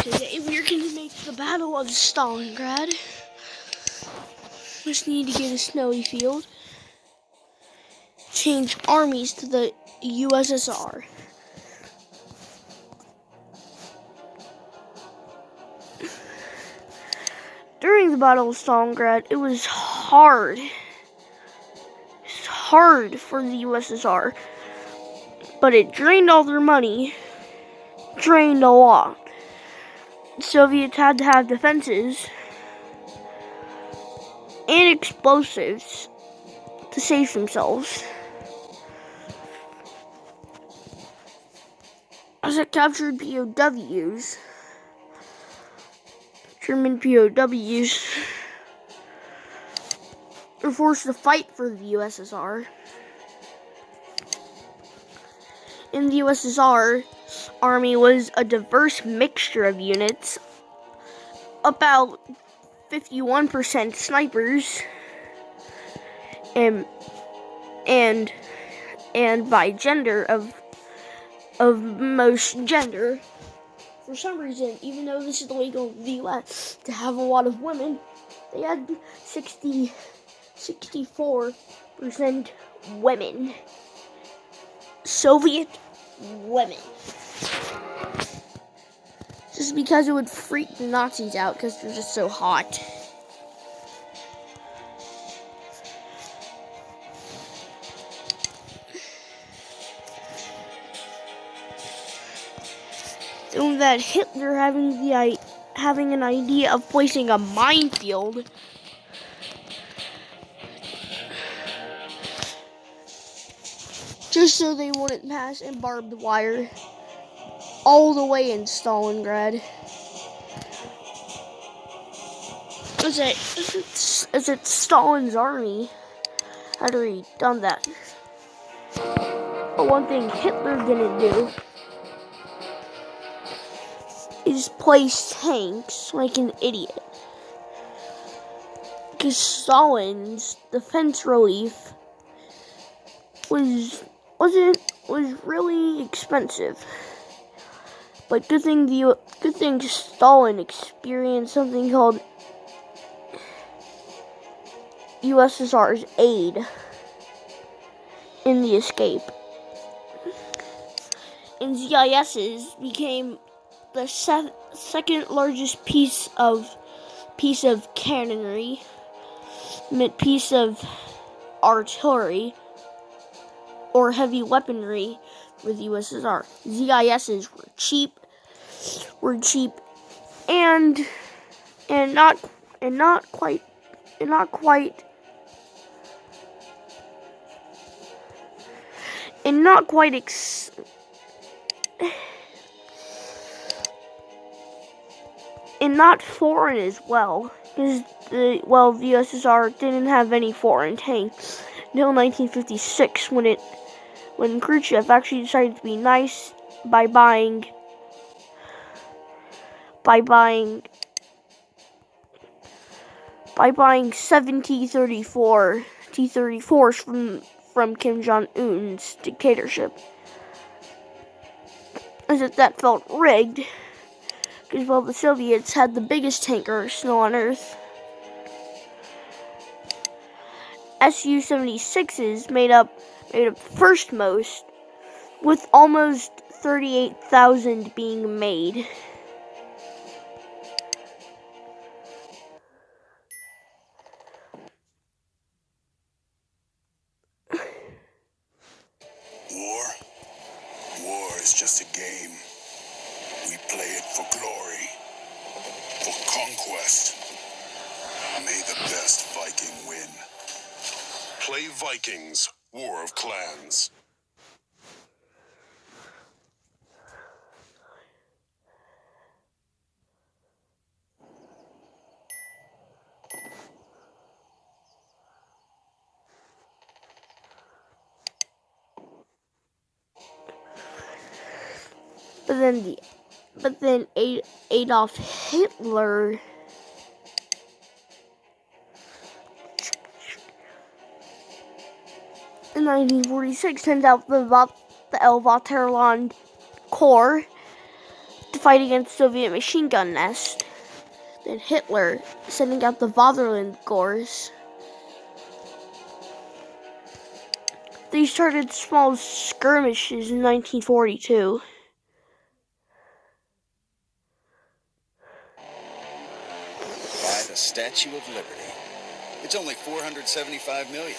Today we're going to make the Battle of Stalingrad. Just need to get a snowy field. Change armies to the USSR. During the Battle of Stalingrad, it was hard. It's hard for the USSR. But it drained all their money. Drained a lot. The Soviets had to have defenses and explosives to save themselves. As it captured POWs, German POWs were forced to fight for the USSR. In the USSR, army was a diverse mixture of units, about 51% snipers, and by gender of most gender. For some reason, even though this is illegal in the US to have a lot of women, they had 64% women. Soviet women. Just because it would freak the Nazis out because they're just so hot. And that Hitler having an idea of placing a minefield just so they wouldn't pass in barbed wire all the way in Stalingrad. As it's Stalin's army had already done that. But one thing Hitler didn't do is place tanks like an idiot. Because Stalin's defense relief was really expensive. But good thing Stalin experienced something called USSR's aid in the escape. And ZISs became the second largest piece of cannonry, piece of artillery, or heavy weaponry for the USSR. ZISs were cheap, and not quite and not foreign as well, because the USSR didn't have any foreign tanks until 1956 when Khrushchev actually decided to be nice by buying 7 T-34s from Kim Jong-un's dictatorship. As if that felt rigged, because the Soviets had the biggest tank arsenal on Earth. Su-76s made up first most, with almost 38,000 being made. War is just a game. We play it for glory, for conquest. May the best Viking win. Play Vikings, War of Clans. But then Adolf Hitler in 1946 sent out the El Vaterland Corps to fight against Soviet machine gun nests. Then Hitler sending out the Fatherland Corps. They started small skirmishes in 1942. By the Statue of Liberty. It's only $475 million.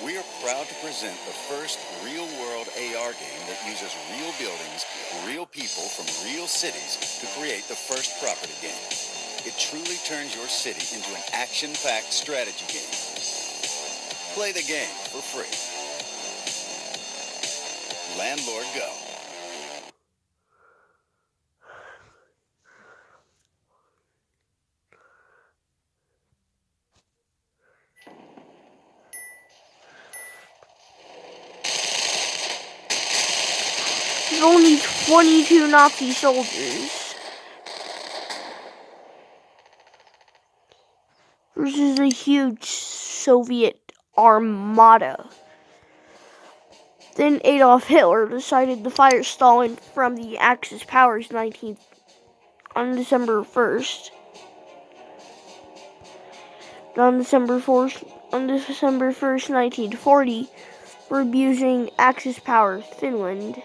We are proud to present the first real-world AR game that uses real buildings, real people from real cities to create the first property game. It truly turns your city into an action-packed strategy game. Play the game for free. Landlord Go. There's only 22 Nazi soldiers versus a huge Soviet armada. Then Adolf Hitler decided to fire Stalin from the Axis powers on December 1st. On December 1st, 1940, for abusing Axis power Finland.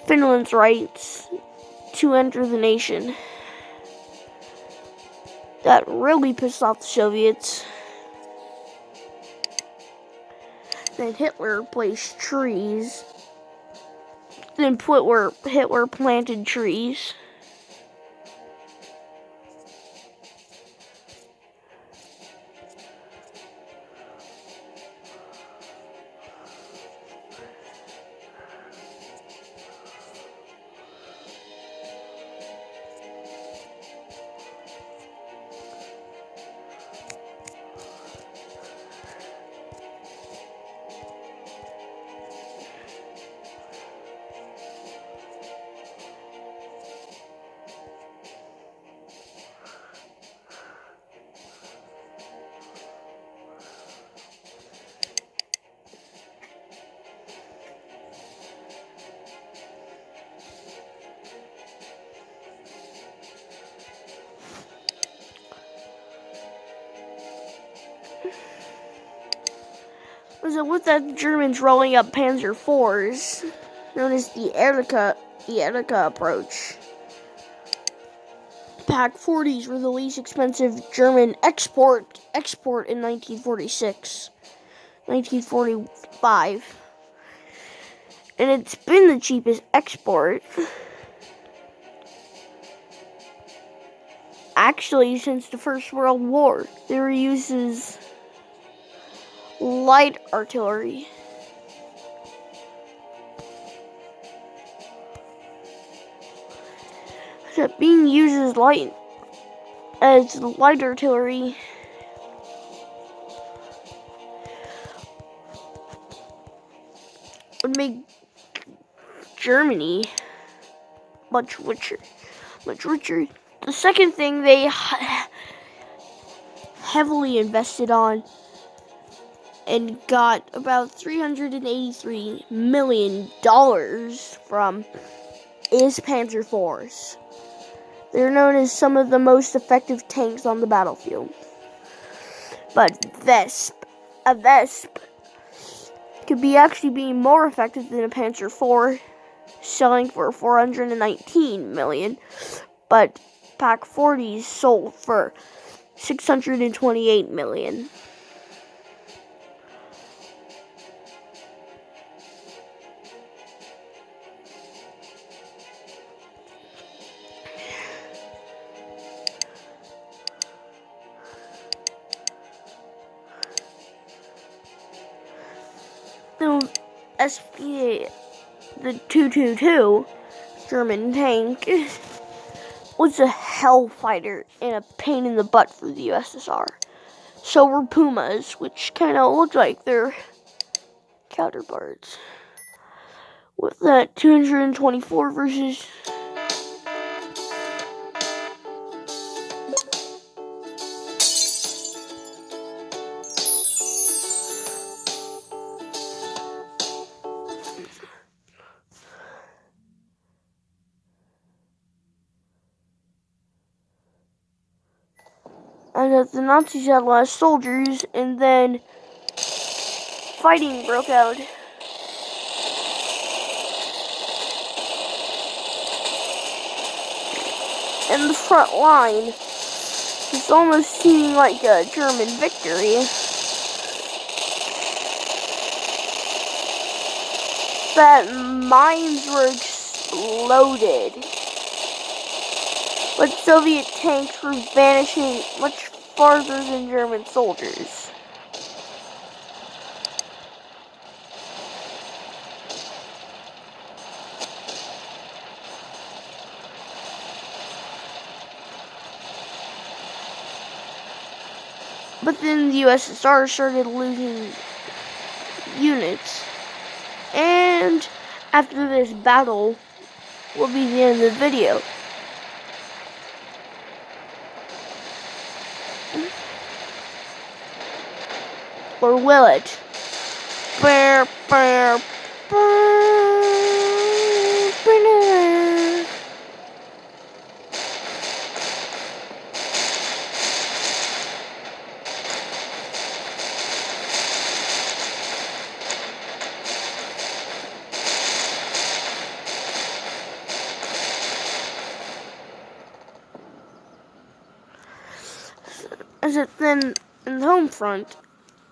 Finland's rights to enter the nation. That really pissed off the Soviets. Then Hitler placed trees. Then Hitler planted trees. So with that, the Germans rolling up Panzer IVs, known as the Ehrliche approach. Pak-40s were the least expensive German export in 1945. And it's been the cheapest export actually since the First World War. They were used as light artillery. So being used as light artillery would make Germany much richer. The second thing they heavily invested on and got about $383 million from is Panzer IVs. They're known as some of the most effective tanks on the battlefield. But a Vesp could be actually being more effective than a Panzer IV, selling for $419 million, but Pak-40s sold for $628 million. The SPA, the 222 German tank, was a hellfighter and a pain in the butt for the USSR. So were Pumas, which kind of looked like their counterparts. With that 224 versus And that the Nazis had less soldiers, and then fighting broke out. In the front line, it's almost seeming like a German victory. That mines were exploded, but Soviet tanks were vanishing much farther than German soldiers. But then the USSR started losing units. And after this battle will be the end of the video. Or will it? Bear, bear, as it then in the home front,